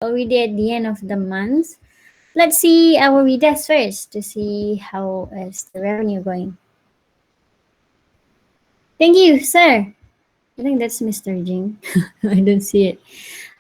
already at the end of the month. Let's see our readers first to see how is the revenue going. Thank you, sir. I think that's Mr. Jing. I don't see it.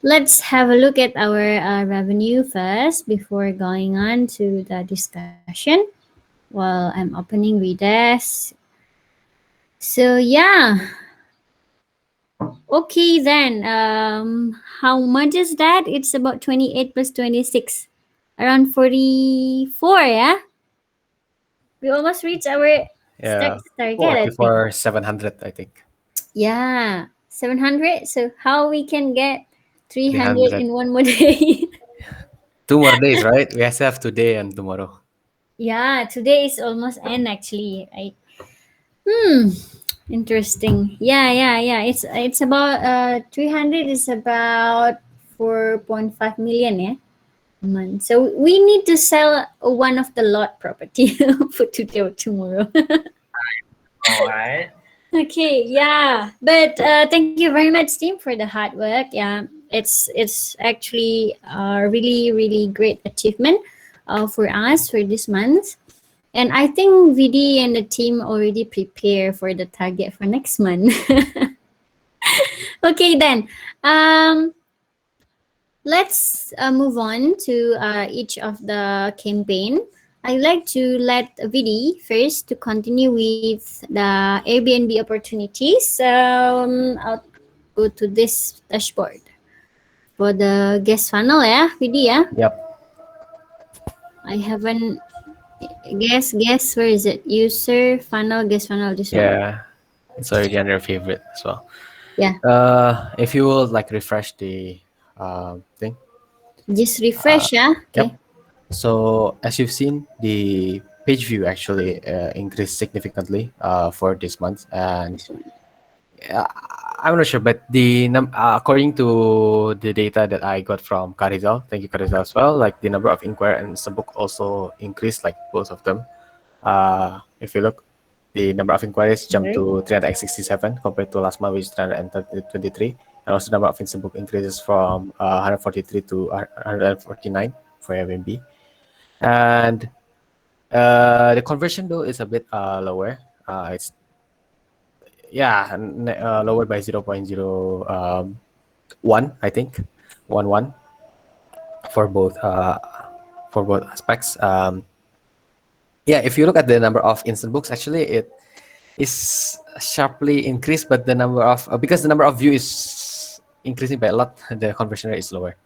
Let's have a look at our revenue first before going on to the discussion while I'm opening readers. So yeah, okay then. How much is that? It's about 28 plus 26, around 44. Yeah, we almost reached our Yeah, target. I think. 44,700, I think. Yeah, 700. So how we can get 300 300. in one more day? 2 more days, right? We still have today and tomorrow. Yeah, today is almost end actually. Hmm, interesting. Yeah. It's about 300 is about 4.5 million, yeah, a month. So we need to sell one of the lot property for today or tomorrow. All right. Okay, yeah. But thank you very much, team, for the hard work. Yeah, it's actually a really great achievement for us for this month. And I think VD and the team already prepare for the target for next month. Okay, then. Um, let's move on to each of the campaign. I'd like to let VD first to continue with the Airbnb opportunities. I'll go to this dashboard for the guest funnel, yeah, VD, yeah. Yep. I haven't guess where is it? User funnel, guest funnel, this one. Yeah, it's already under favorite as well. Yeah, If you will like refresh the thing. just Uh, refresh, yeah. yep. Okay. So as you've seen, the page view actually increased significantly for this month, and This one. uh, I'm not sure, but according to the data that I got from Carizal, thank you Carizal as well. Like the number of inquiry and subbook also increased, like both of them. If you look, the number of inquiries jumped Right. to 367 compared to last month, which is 323, and also the number of instant book increases from 143 to 149 for Airbnb. And the conversion though is a bit lower. It's lower by 0.01, I think, 1 for both aspects. Yeah, if you look at the number of instant books, actually it is sharply increased, but the number of because the number of view is increasing by a lot, the conversion rate is lower.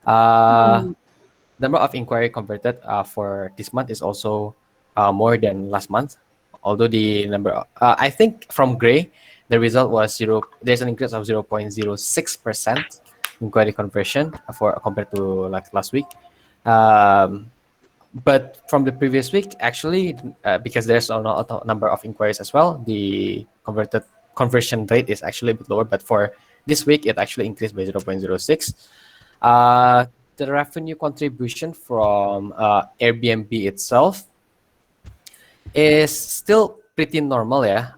Uh, Hmm. Number of inquiry converted for this month is also more than last month. Although the I think from Gray, the result was zero. There's an increase of 0.06% inquiry conversion for compared to like last week. Um, but from the previous week, actually, because there's a number of inquiries as well, the converted conversion rate is actually a bit lower. But for this week, it actually increased by 0.06. Uh, the revenue contribution from Airbnb itself is still pretty normal, yeah.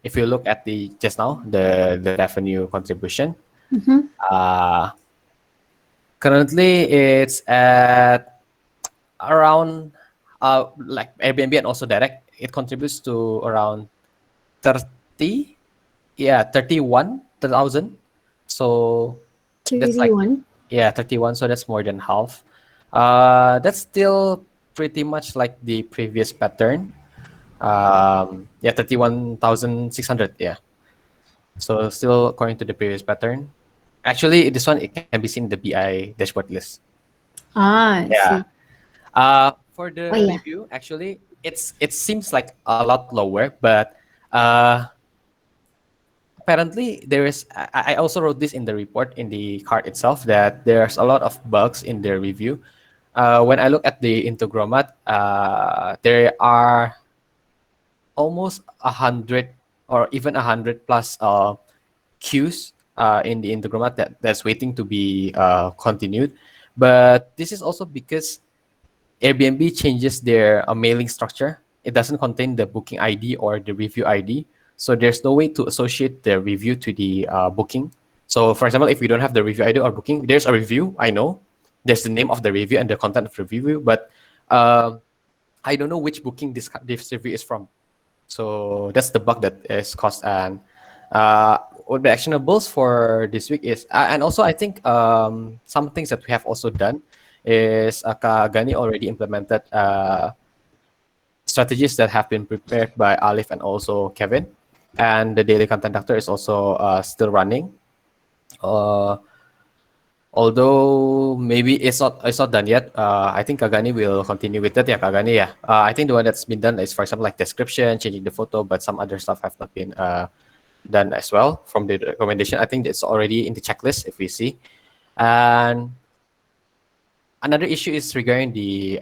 If you look at the just now the revenue contribution, Mm-hmm. uh, currently it's at around like Airbnb and also direct, it contributes to around 30, yeah, 31,000. So that's like 31. 31. So that's more than half. That's still pretty much like the previous pattern. 31,600. Yeah. So still according to the previous pattern. Actually, this one it can be seen in the BI dashboard list. Ah, I Yeah. see. For Oh, the yeah. review, actually, it seems like a lot lower, but uh, apparently there is. I also wrote this in the report in the card itself that there's a lot of bugs in the review. When I look at the Integromat, there are almost 100 or even 100 plus queues in the Integromat that's waiting to be continued. But this is also because Airbnb changes their mailing structure. It doesn't contain the booking ID or the review ID. So there's no way to associate the review to the booking. So for example, if we don't have the review ID or booking, there's a review. I know there's the name of the review and the content of the review, but I don't know which booking this review is from. So that's the bug that is caused. And what the actionables for this week is, and also I think some things that we have also done is Kak Gani already implemented strategies that have been prepared by Alif and also Kevin, and the daily content doctor is also still running. Although maybe it's not done yet. I think Kak Gani will continue with that. Yeah, Kak Gani. Yeah. I think the one that's been done is, for example, like description, changing the photo, but some other stuff have not been done as well from the recommendation. I think it's already in the checklist if we see. And another issue is regarding the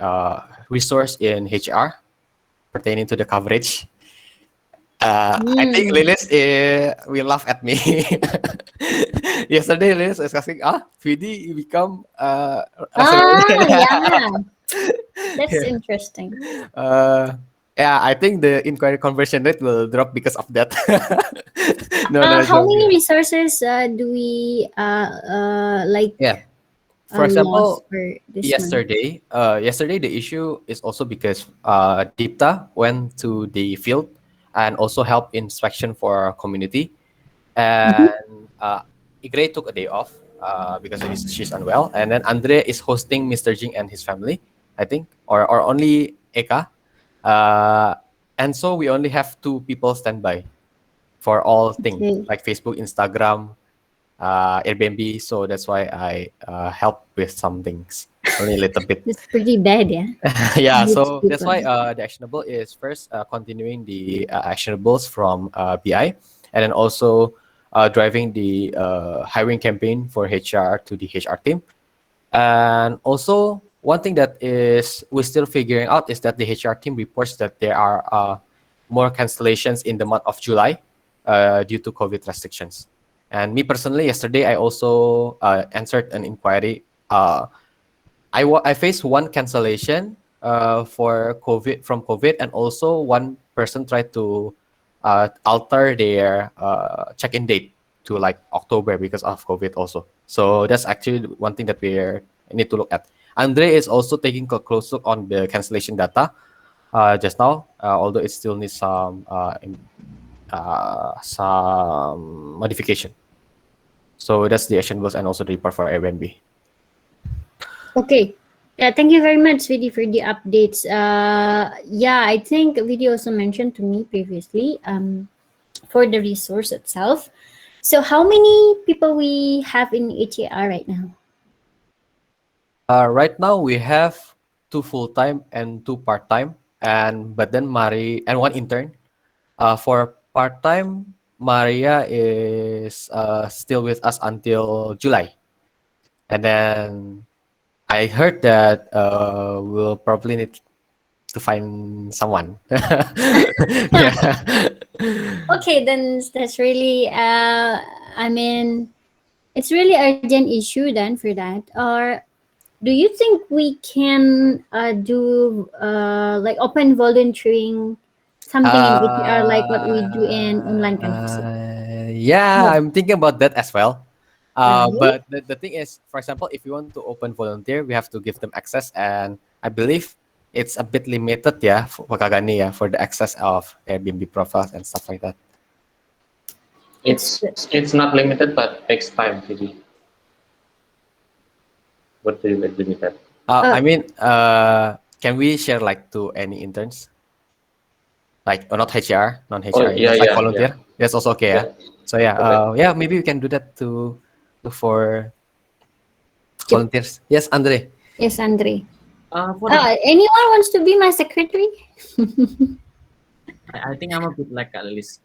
resource in HR pertaining to the coverage. I think Lilis will laugh at me. Yesterday, Lilis was asking, VD, you become Yeah. That's interesting. Yeah, I think the inquiry conversion rate will drop because of that. How many resources do we like? Yeah. For lost example, for this month? yesterday the issue is also because Dipta went to the field and also helped inspection for our community, and Igre took a day off because she's unwell, and then Andre is hosting Mr. Jing and his family, I think, or only Eka, and so we only have 2 people standby for all things Okay. like Facebook, Instagram, Airbnb. So that's why I help with some things, only a little bit. It's pretty bad, yeah. Yeah, Huge so that's why people. the actionable is first continuing the actionables from BI, and then also driving the hiring campaign for HR to the HR team. And also one thing that is we're still figuring out is that the HR team reports that there are more cancellations in the month of July due to COVID restrictions. And me personally, yesterday I also answered an inquiry. I faced one cancellation for COVID from COVID, and also one person tried to alter their check-in date to like October because of COVID also. So that's actually one thing that we need to look at. Andre is also taking a close look on the cancellation data just now, although it still needs some modification. So that's the actionables and also the report for Airbnb. Okay. Yeah, thank you very much, Vidi, for the updates. Yeah, I think Vidi also mentioned to me previously for the resource itself. So how many people we have in HAR right now? Right now we have 2 full-time and 2 part-time, and but then Mari and 1 intern. For part-time, Maria is still with us until July, and then I heard that we'll probably need to find someone. Yeah. Okay, then that's really I mean it's really urgent issue then for that. Or do you think we can do like open volunteering something in HR like what we do in online conferencing? Yeah, No. I'm thinking about that as well. Right? But the thing is, for example, if you want to open volunteer, we have to give them access, and I believe it's a bit limited, yeah, for Kagani, yeah, for the access of Airbnb profiles and stuff like that. It's not limited, but takes time, really. What do you mean limited? I mean, can we share like to any interns? Like, not HR, non-HR, Yeah, just like yeah, volunteer. That's also okay, yeah. So yeah, Okay. yeah, maybe we can do that to for volunteers. Yes, Andre. Yes, Andre. For the, Anyone wants to be my secretary? I think I'm a bit like at least.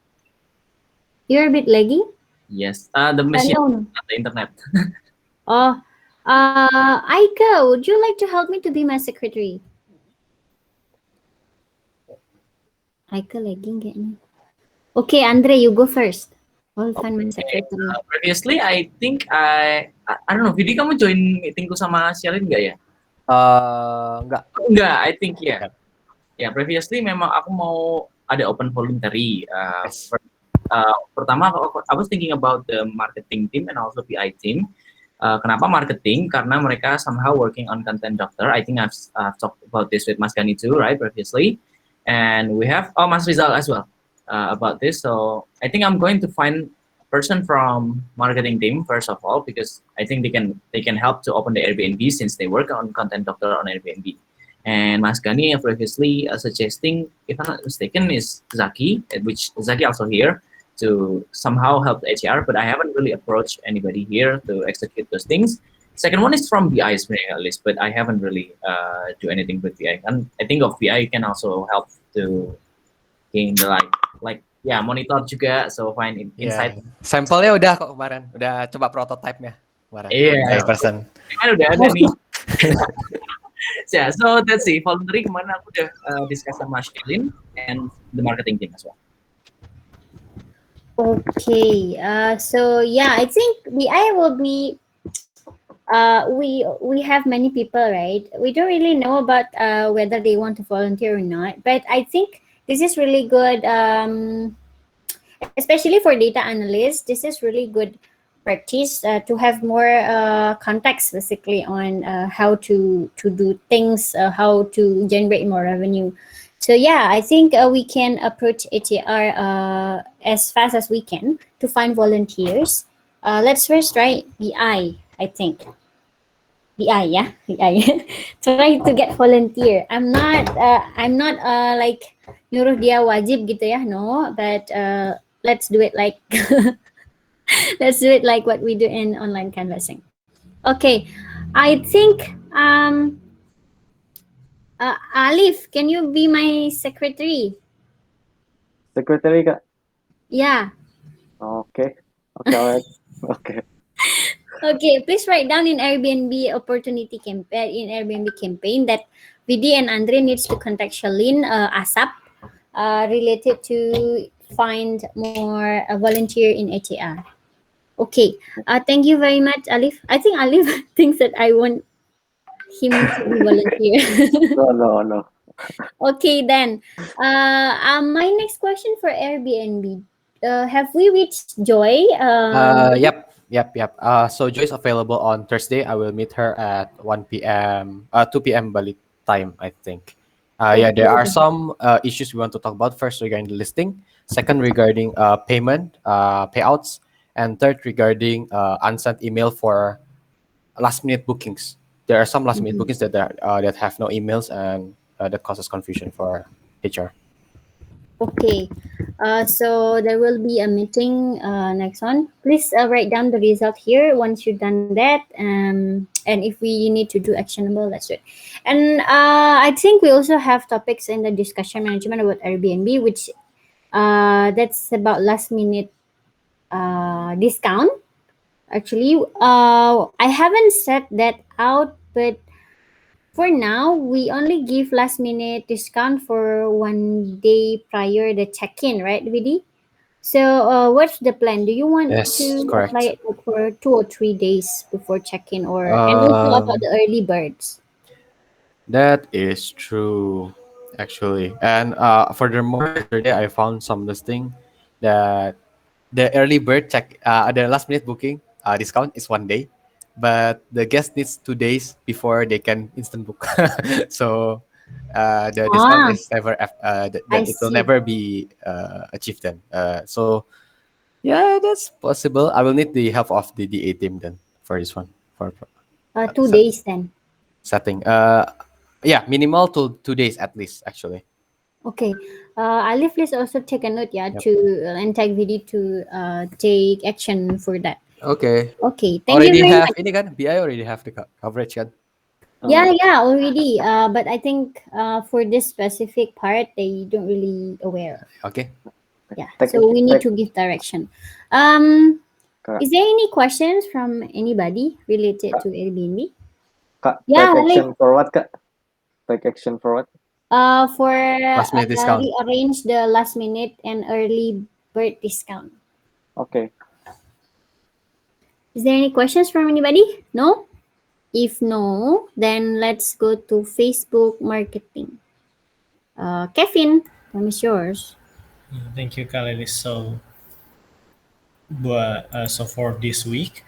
You're a bit laggy? Yes. The machine, No. not the internet. Oh, Aika, would you like to help me to be my secretary? Aika lagging kayaknya. Okay, Andre, you go first. I'll find my secretary. Previously, I think I don't know. Vidi, kamu join meetingku sama Shalin nggak ya? Enggak. Enggak, I think ya. Enggak. Ya, previously memang aku mau ada open voluntary. Yes. Pertama, I was thinking about the marketing team and also PI team. Kenapa marketing? Karena mereka somehow working on content doctor. I think I've talked about this with Mas Gani too, right, previously. And we have Mas Rizal as well about this. So I think I'm going to find a person from marketing team first of all, because I think they can help to open the Airbnb since they work on content doctor on Airbnb. And Mas Gani previously suggesting, if I'm not mistaken, is Zaki, which Zaki also here to somehow help the HR, but I haven't really approached anybody here to execute those things. Second one is from BI at least, but I haven't really do anything with BI. And I think of BI can also help to gain the yeah, monitor juga, so find insight. Yeah. Sampelnya udah kok kemarin, udah coba prototype-nya kemarin. Iya. person. Kan udah ada nih. Yeah, so that's it. Voluntary kemana aku udah discuss sama Shelin and the marketing team as well. Okay. So yeah, I think BI will be. We have many people, right? We don't really know about whether they want to volunteer or not, but I think this is really good. Especially for data analysts, this is really good practice to have more context basically on how to do things, how to generate more revenue. So yeah, I think we can approach ATR as fast as we can to find volunteers. Let's first try BI, I think. BI, yeah, BI. Try to get volunteer. I'm not like nyuruh dia wajib gitu ya, no. But let's do it like let's do it like what we do in online canvassing. Okay, I think Alif, can you be my secretary? Secretary Kak. Yeah. Okay. Alright. Okay. Okay, please write down in Airbnb campaign that Vidi and Andre needs to contact Shalin ASAP related to find more volunteer in ATR. Okay, thank you very much, Alif. I think Alif thinks that I want him to be volunteer. No. Okay, then. My next question for Airbnb. Have we reached Joy? Yep. So Joy is available on Thursday. I will meet her at 1 p.m. 2 p.m. Bali time, I think. Yeah, there are some issues we want to talk about. First, regarding the listing. Second, regarding payment, payouts. And third, regarding unsent email for last-minute bookings. There are some last-minute bookings that that have no emails, and that causes confusion for HR. Okay, so there will be a meeting next one. Please write down the result here once you've done that. And if we need to do actionable, let's do it. And I think we also have topics in the discussion management about Airbnb, which that's about last minute discount. Actually, I haven't set that out, but for now, we only give last minute discount for 1 day prior the check-in, right, Vidi? So, what's the plan? Do you want Yes, to correct. apply it for 2 or 3 days before check-in, or and also about the early birds? That is true, actually. And furthermore, yesterday I found some listing that the early bird the last minute booking discount is 1 day, but the guest needs 2 days before they can instant book. So the discount is never it will see. never be achieved then. So yeah, that's possible. I will need the help of the DA team then for this one for 2 days then. setting. Yeah, minimal to 2 days at least, actually. Okay. Alif, please also take a note, yeah, Yep. to and tag Vidi to take action for that. Okay. Okay, thank Already you very have much. ini kan BI already have the coverage kan? Yeah, already. But I think for this specific part, they don't really aware. Okay. Yeah, so we need to give direction. Is there any questions from anybody related to Airbnb? Kak, Yeah, take action for what, Kak? Take action for what? For Last minute discount. rearrange the last minute and early bird discount. Okay. Is there any questions from anybody? No? If no, then let's go to Facebook marketing. Kevin, time is yours. Thank you, Kalelis. So But so for this week,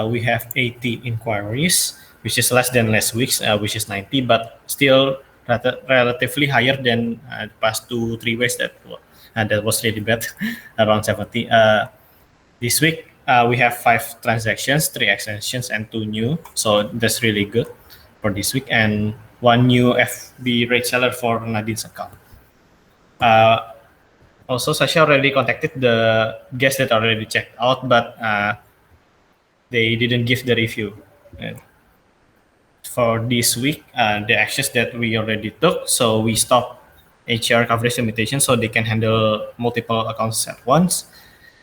we have 80 inquiries, which is less than last week's, which is 90, but still relatively higher than the past 2-3 weeks that was really bad, around 70. This week, we have 5 transactions, 3 extensions, and 2 new. So that's really good for this week. And 1 new FB rate seller for Nadine's account. Also, Sasha already contacted the guests that already checked out, but they didn't give the review. For this week, the actions that we already took, so we stopped HR coverage limitation so they can handle multiple accounts at once.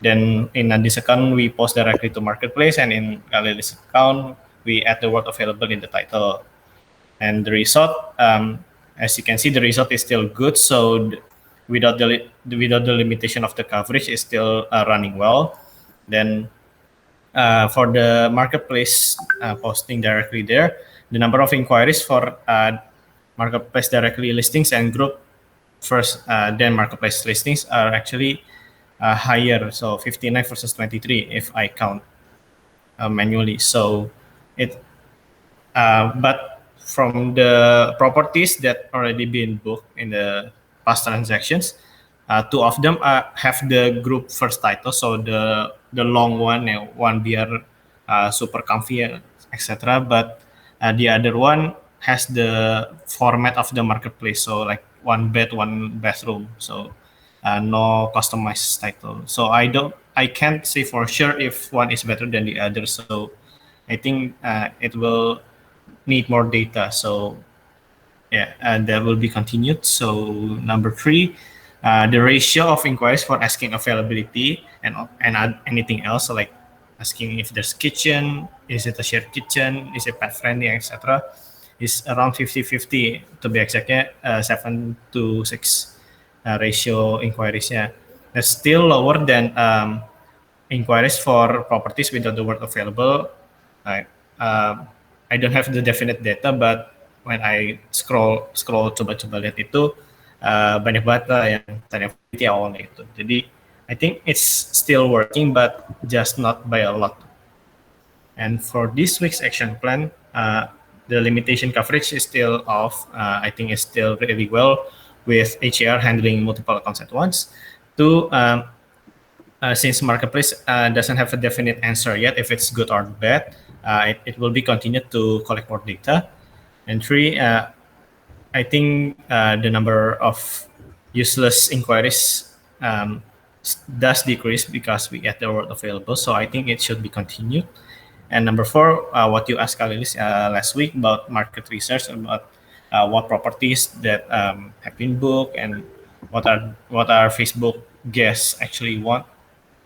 Then in this account, we post directly to Marketplace, and in Galilee's account, we add the word available in the title. And the result, as you can see, the result is still good. So without the limitation of the coverage, is still running well. Then for the Marketplace posting directly there, the number of inquiries for Marketplace directly listings and group first then Marketplace listings are actually higher, so 59 versus 23 if I count manually. So but from the properties that already been booked in the past transactions, 2 of them have the group first title, so the long one, one beer, super comfy, etc. But the other one has the format of the Marketplace, so like 1 bed, 1 bathroom, so no customized title. So I can't say for sure if one is better than the other. So I think it will need more data. So yeah, and that will be continued. So number 3, the ratio of inquiries for asking availability and anything else, so like asking if there's kitchen, is it a shared kitchen, is it pet friendly, etc., is around 50-50 to be exactly 7 to 6 ratio inquiries. Yeah, that's still lower than inquiries for properties without the word available. I don't have the definite data, but when I scroll coba lihat itu banyak banget lah yang tanya availability awalnya itu. Jadi I think it's still working, but just not by a lot. And for this week's action plan, the limitation coverage is still off. I think it's still really well with HAR handling multiple accounts at once. 2, since Marketplace doesn't have a definite answer yet if it's good or bad, it will be continued to collect more data. And 3, I think the number of useless inquiries does decrease because we add the word available. So I think it should be continued. And number 4, what you asked Kalilis last week about market research, about what properties that have been booked and what are Facebook guests actually want.